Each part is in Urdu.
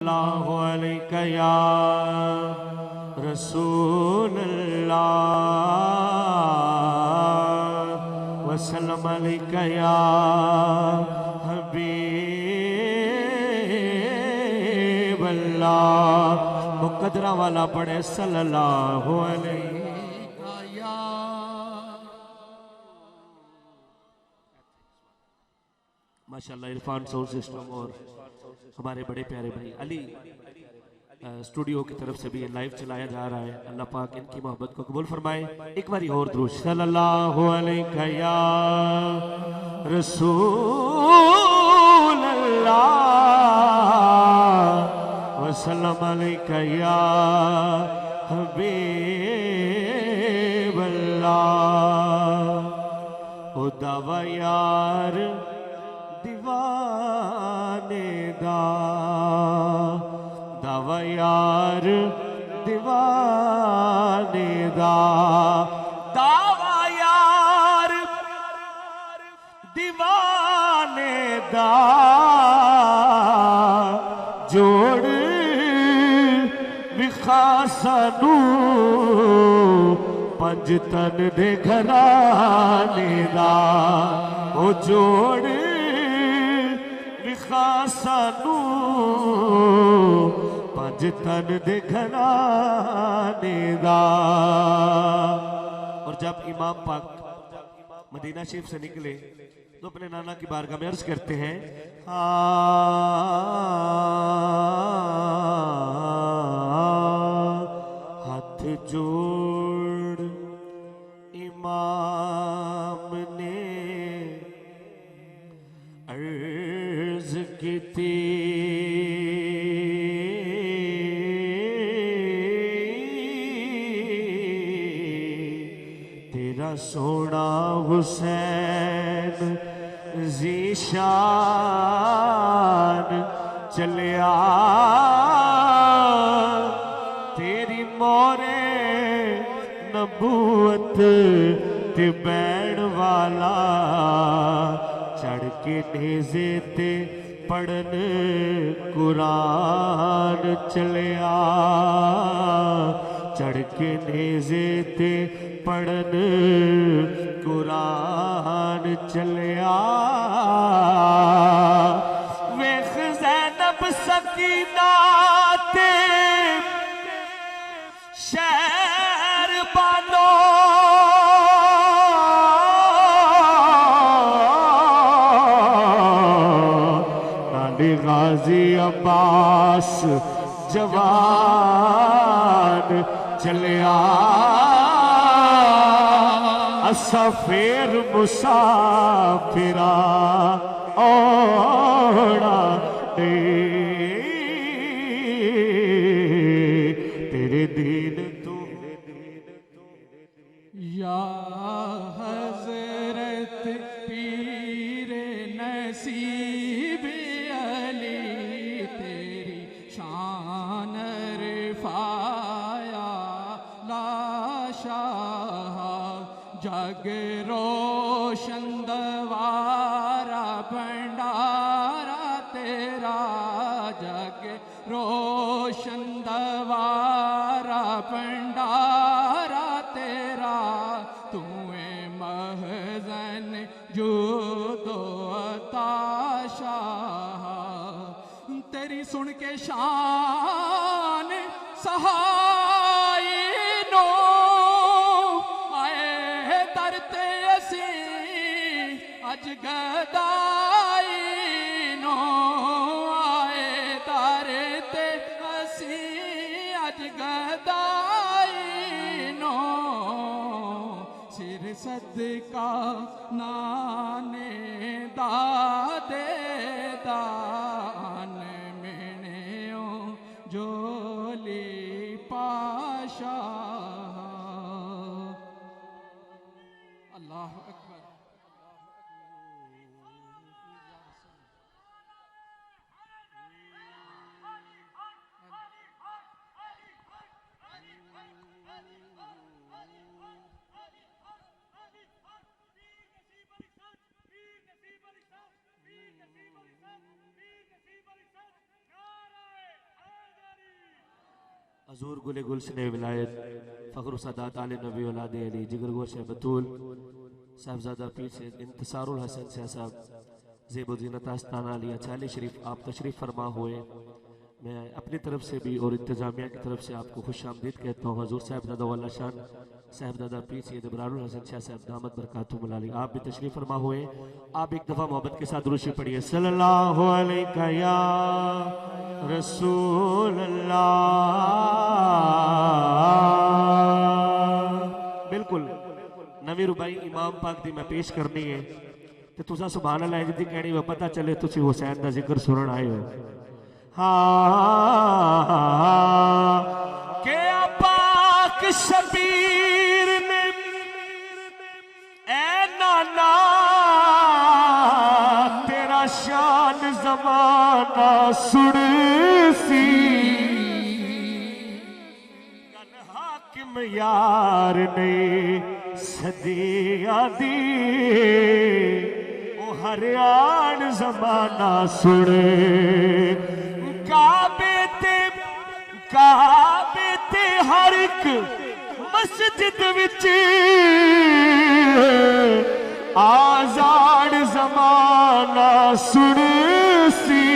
اللہ علیہ یا رسول اللہ وسلم علیہ یا حبیب اللہ مقدرہ والا پڑھے صلی اللہ علیہ یا ماشاءاللہ عرفان ساؤنڈ سسٹم اور ہمارے بڑے پیارے بھائی علی اسٹوڈیو کی طرف سے بھی لائیو چلایا جا رہا ہے. اللہ پاک ان کی محبت کو قبول فرمائے. ایک باری اور درود صلی اللہ علیہ یا رسول اللہ وسلم علیہ یا حبیب اللہ خدا و یار دیوانے دا دعوی یار دیوانے دا دعوی یار دیوانے دا جوڑ وخاسنو پنج تن دے گھرانے دا او جوڑ خاصانو پنج تن دے گھرانے دا. اور جب امام پاک مدینہ شریف سے نکلے تو اپنے نانا کی بارگاہ میں عرض کرتے ہیں ہاتھ جوڑ امام نے عرض کی تھی تیرا سونا حسین ذیشان چلیا تیری مورے نبوت تے بین والا چڑھ کے نیزے تے پڑھن قرآن چلیا چڑھ کے نیزے تے پڑھن قرآن چلیا ویخ زینب سکینہ تے شہر بانو غازی عباس جوان چلیا اسفیر مسافرہ اوڑا تیرے دین تو یا حضرت پیر نصیب علی تیری شان رفایا لا شاہ جگ روشن دوارا بھنڈارا تیرا جگ روشن دوارا بھنڈارا تیرا تمہیں محضن جود و عطا شاہ تیری سن کے شان سہائی نو آئے در تے اسی اج گدائی نو آئے در تے اسی اج گدائی نو سر صدقہ نانے دادے دان مینیوں جولی پاشا اللہ اکبر. حضور گل گلشن ولایت فخر سادات آل نبی اولاد علی جگر گوش بطول صاحبزادہ پیر سید انتصار الحسن سیاہ صاحب زیب و زینت آستانہ علیہ چالی شریف آپ تشریف فرما ہوئے. میں اپنی طرف سے بھی اور انتظامیہ کی طرف سے آپ کو خوش آمدید کہتا ہوں. حضور صاحبزادہ والا شان صاحبزادہ پیر سید ابرار الحسن شاہ صاحب دامت برکاتہم العالی آپ بھی تشریف فرما ہوئے. آپ ایک دفعہ محبت کے ساتھ درود شریف پڑھیے. صلی اللہ علیہ یا رسول اللہ. بالکل نوی ربائی امام پاک دی میں پیش کرنی ہے تو تسا سبحان اللہ جدی کہنی وہ پتہ چلے تسی حسین دا ذکر سنن آئے ہو. کہ پاک شبیر نے اے نانا تیرا شان زمانہ سن سی گل حاکم یار نے صدیاں دی او ہر آن زمانہ سن. کعبے تے ہر ایک مسجد وچ آزاد زمانہ سن سی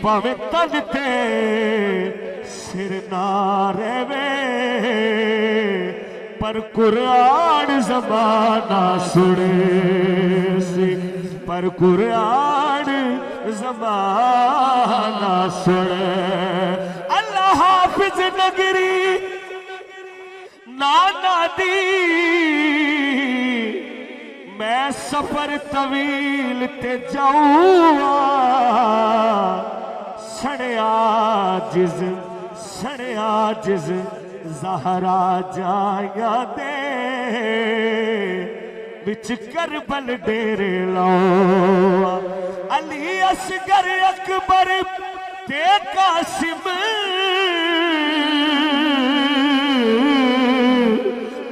پاویں تن تے سر نہ رہوے پر قرآن زمانہ سن سی پر قرآن زمانہ سن. اللہ حافظ نگری نانا دی میں سفر طویل تے جاؤں سڑے عاجز زہرا جایا دے وچ کربل ڈیرے لاؤ. علی اصغر اکبر تے قاسم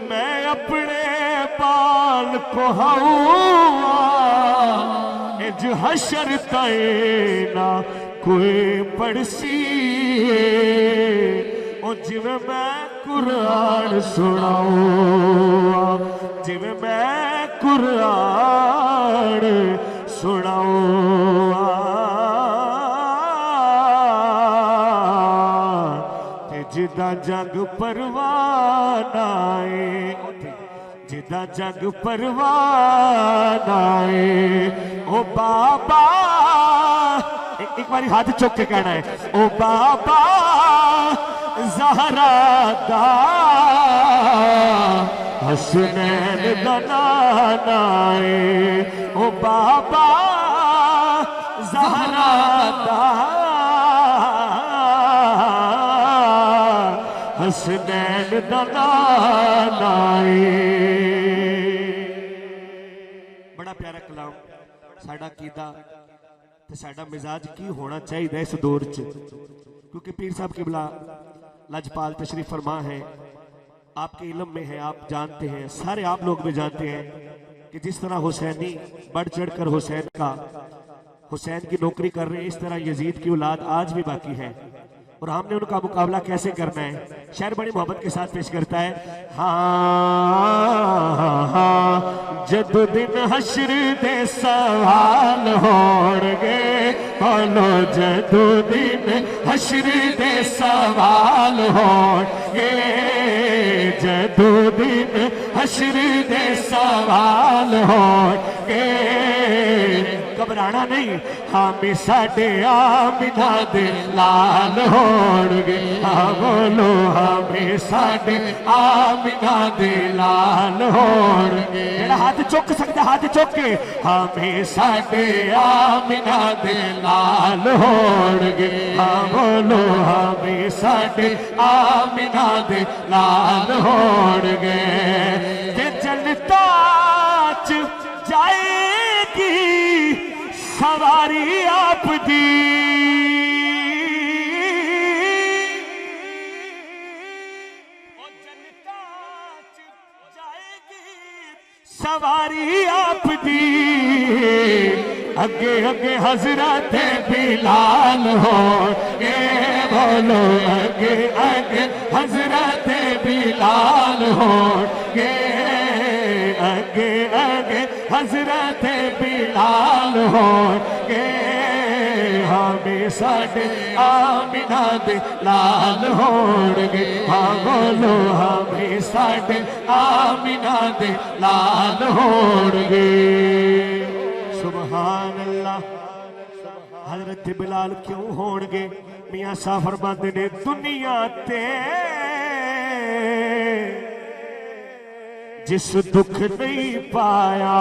میں اپنے بال کو ہوا اج حشر تائنا کوئی پڑسی او جویں میں قرآن سناؤں جویں میں قرآن سناؤں تے جدا جگ پروان آئے جدا جگ پروان آئے او بابا ایک باری ہاتھ چک کے کہنا ہے او بابا زہرا دا حسنین دا نانا ہے او بابا زہرا دا حسنین دا نانا ہے. بڑا پیارا کلام ساڑھا قیدہ تے ساڑھا مزاج کی ہونا چاہیے اس دور چ کیونکہ پیر صاحب قبلہ لجپال تشریف فرما ہے آپ کے علم میں ہے آپ جانتے ہیں سارے آپ لوگ بھی جانتے ہیں کہ جس طرح حسینی بڑھ چڑھ کر حسین کی نوکری کر رہے ہیں اس طرح یزید کی اولاد آج بھی باقی ہے اور ہم نے ان کا مقابلہ کیسے کرنا ہے. شاعر بڑی محبت کے ساتھ پیش کرتا ہے. ہاں جدو دن حشر دے سوال ہوڑ گے بولو جدو دن حشر دے سوال ہوڑ گے جدو دن حشر دے سوال ہوڑ گے گھبرانا نہیں ہمیں ساڈے آمنہ دے لال ہوڑ گے ہاں بولو ہمیں ساڈے آمنہ دے لال ہوڑ گے. جڑا ہاتھ چک سکتا ہاتھ چک کے ہمیں ساڈے آمنہ دے لال ہوڑ گے ہاں بولو ہمیں ساڈے آمنہ دے لال ہوڑ گے. کہ جنتا چ جائے گی سواری آپ دی سواری آپ دی اگے اگے حضرت بلال ہو گے بولو اگے اگے حضرت بلال ہون گے اگے اگے حضرت بلال ہون گے ہمیں ساڈے آمینہ دے لال ہون گے ہاں بولو ہمیں ساڈے آمینہ دے لال ہون گے سبحان اللہ حضرت بلال کیوں ہون گے میاں صاحب فرماتے نے دنیا تے جس دکھ نہیں پایا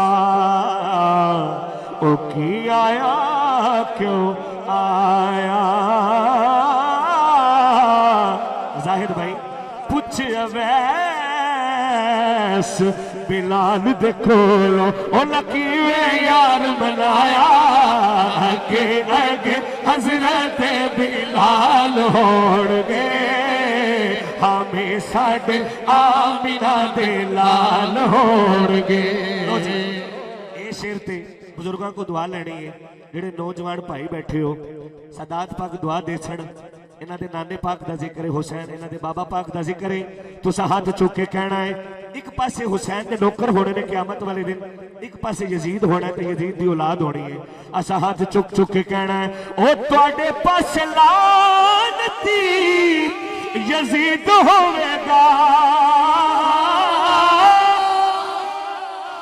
او کی آیا کیوں آیا ظاہر بھائی پوچھ اویس بلال دے کولو او لکیوے یار منایا اگے اگے حضرت بلال ہون گے ہمیں ساڈے آمینہ دے لال ہون گے اے شیر تے بزرگاں کو دعا لینی ہے جڑے نوجوان بھائی بیٹھے ہو سادات پاک دعا دے چھڑ انہاں دے نانے پاک دا ذکر ہے حسین انہاں دے بابا پاک دا ذکر ہے تو ہاتھ چوک کے کہنا ہے ایک پاسے حسین دے نوکر ہونے نے قیامت والے دن ایک پاسے یزید ہونا ہے تو یزید دی اولاد ہونی ہے اسا ہاتھ چوک چوک کے کہنا ہے او تواڈے پاسے لعنتی یزید ہوے گا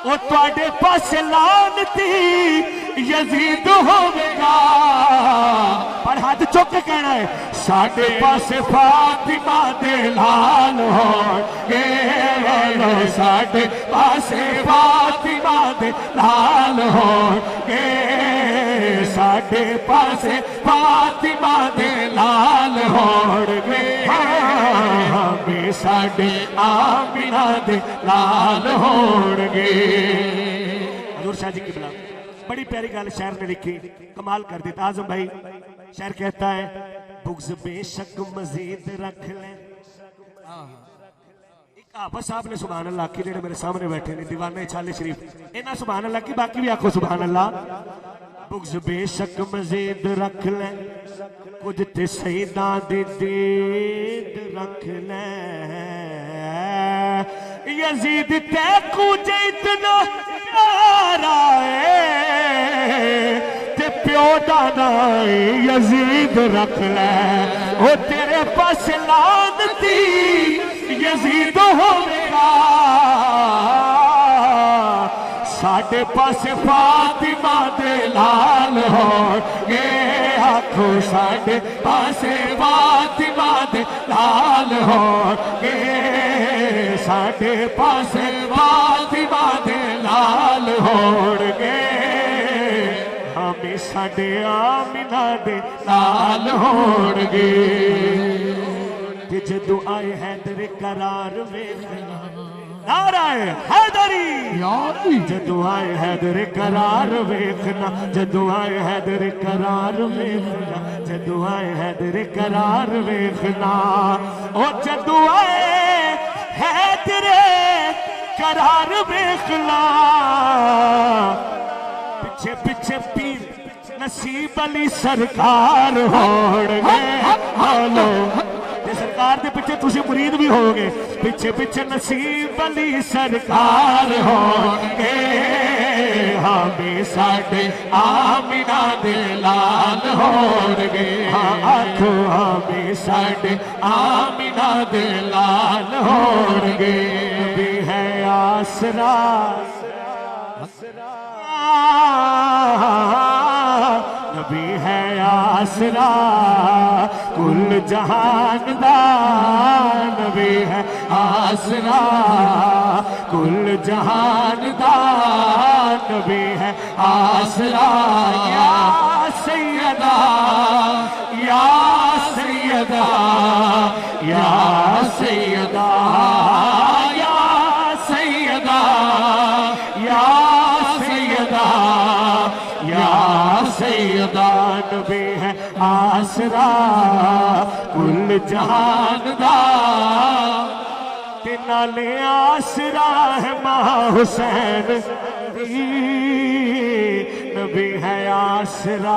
او تواڈے پاسے لعنتی یزید ہوے گا پر ہاتھ چوک کے کہنا ہے ساڈے پاسے فاطمہ دے لال ہون گے ساڈے پاسے فاطمہ دے لال ہون گے ساڈے پاسے فاطمہ دے لال ہون گے ہمیں ساڈے آمینہ دے لال ہون گے حضور شاہ جی کی بلا بڑی پیاری گال شاعر نے لکھی کمال کر دیتا اعظم بھائی شاعر کہتا ہے بغض بے شک مزید رکھ لیں ایک آپا صاحب نے سبحان اللہ کی جڑے میرے سامنے بیٹھے نے دیوانے چھالے شریف اینا سبحان اللہ کی باقی بھی آکھو سبحان اللہ بغض بے شک مزید رکھ لیں کچھ تے سیداں دی دید رکھ لیں یزید تے کچھ اتنا پیارا ہے تے پیو دانا یزید رکھ لے او تیرے پاس لعنتی یزید ہوے گا ساڈے پاس فاطمہ دے لال ہون گے آکھو ساڈے پاس فاطمہ دے لال ہون گے ساڈے پاس فاطمہ دے لال ہون گے ہمیں ساڈے آمینہ دے لال ہون گے جدو آئے حیدر قرار ویکھنا نعرہ حیدری جدو آئے حیدر قرار ویکھنا جدو آئے حیدر قرار ویکھنا جدو آئے حیدر قرار ویکھنا او جدو آئے حیدر قرار ویکھنا پچھے پچھے پیر نصیب علی سرکار ہون گے ہالو سرکار دے پچھے تسی مرید بھی ہو گے پچھے پچھے نصیب علی سرکار ہون گے ہمیں ساڈے آمینہ دے لال ہون گے آکھو ہمیں ساڈے آمینہ دے لال ہون گے بھی ہے آسرا نبی ہے آسرا کل جہان دا نبی ہے آسرا کل جہان دا نبی ہے آسرا یا سیدہ یا سیدہ یا سیدہ یا سیدہ یا سیدہ یا سیدہ نبی ہے آسرا کل جہان دا تے نالے آسرا ہے ماں حسین نبی ہے آسرا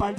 5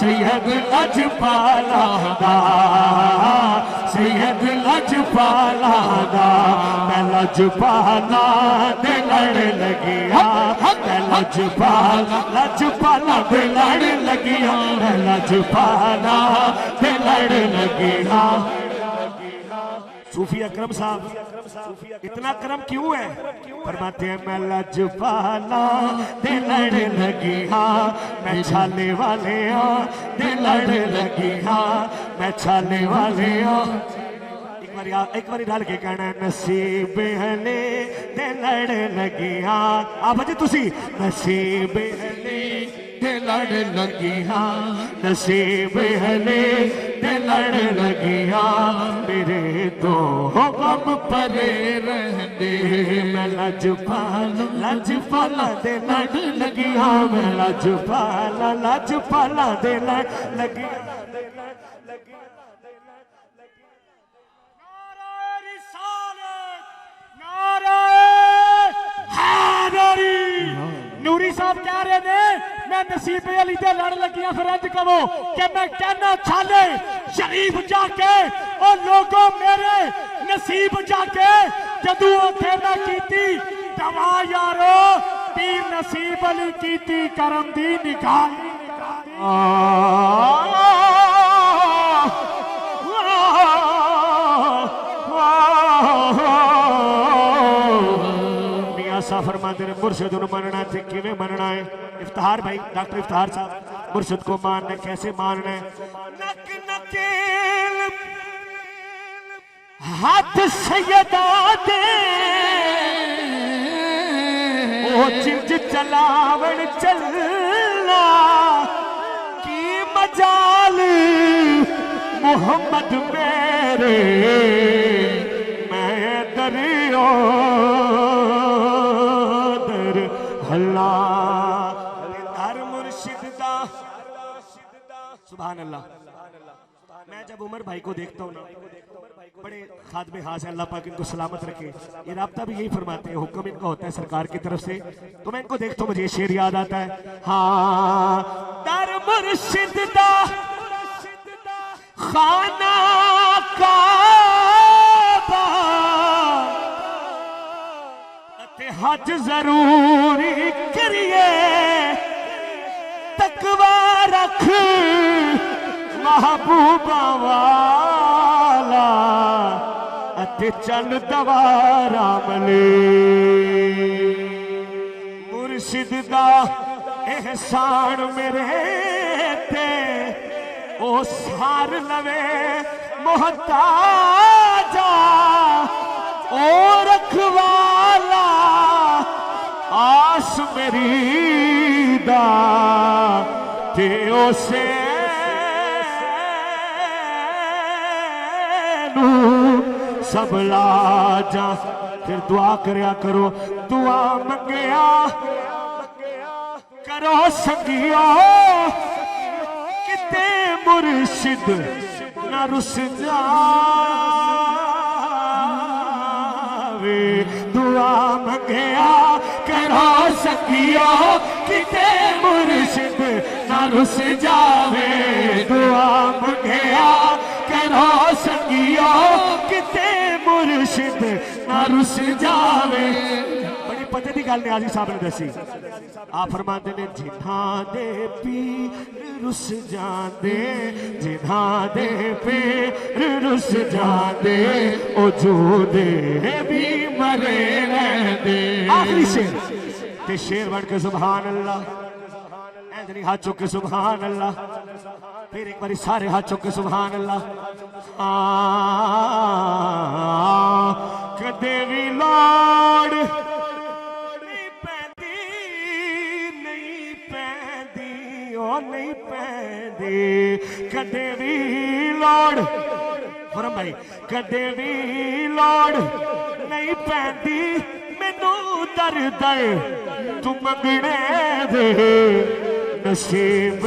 سید لجپالا دا سید لجپالا دا میں لجپالا دے لڑ لگیا میں لجپالا دے لڑ لگیا میں لجپالا دے لڑ لگیا صوفی اکرم صاحب اتنا کرم کیوں ہے فرماتے ہیں میں لجپالا دے لڑ لگی ہاں میں چھالے والے ہاں دے لڑ لگی ہاں میں چھالے والے ہاں ایک باری ڈال کے کہنا ہے نصیب ہلے دے لڑ لگی ہاں آپ بجے تسی نصیب ہلے دے لڑ لگی ہاں نصیب ہلے دے لڑ لگی ہاں میرے تو غم پرے رہندے میں لجپالا دے لڑ لگی ہاں میں لجپالا دے لڑ لگی ہاں نوری صاحب کہہ رہے نے میں نصیب علی دے لڑ لگیاں پھر انج کہو کہ میں کہنا چھالے شریف جا کے اور لوگوں میرے نصیب جا کے جدو اتھے میں کیتی دعا یارو پیر نصیب علی کیتی کرم دی نگاہ فرماتے ہیں مرشد انہوں مننا تھے کیویں مننا ہے افتخار بھائی ڈاکٹر افتخار صاحب مرشد کو ماننا ہے کیسے ماننا ہے نک نکیل ہاتھ سیدہ دے او چنج چلاوڑ چلنا کی مجال محمد میرے میں دریو در مرشد دا سبحان اللہ میں جب عمر بھائی کو دیکھتا ہوں نا بڑے خادم خاص ہیں اللہ پاک ان کو سلامت رکھے یہ رابطہ بھی یہی فرماتے ہیں حکم ان کا ہوتا ہے سرکار کی طرف سے تو میں ان کو دیکھتا ہوں مجھے شعر یاد آتا ہے ہاں در مرشد دا خانہ کعبہ حج ضروری کریے تقوی رکھ محبوبہ والا اتے چل دوارا ملے مرشد دا احسان میرے تے او سار لوے محتاجا او رکھوالا آس میری دا تے اسے نو سب لا جا پھر دعا کریا کرو دعا منگیا کرو سنگیا کتے مرشد نہ رس جا دعا منگیا کرو سکیو کتے مرشد نہ رس جاوے دعا منگیا کرو سکیو کتے مرشد نہ رس جاوے بڑی پتے دی گل نیازی صاحب نے دسی آپ فرماتے ہیں جنہاں دے پیر رس جاندے جنہاں دے پیر رس جاندے او جو دے بھی مرے رہندے آخری شیر تے شیر بڑھ کے سبحان اللہ ایدنی ہاتھ چک کے سبحان اللہ پھر ایک باری سارے ہاتھ چک کے سبحان اللہ کدے بھی لوڑ نہیں پیندی کدے بھی لوڑ فرم بھائی کدے بھی لوڑ نہیں پیندی مینوں در در تو منگنے دے نصیب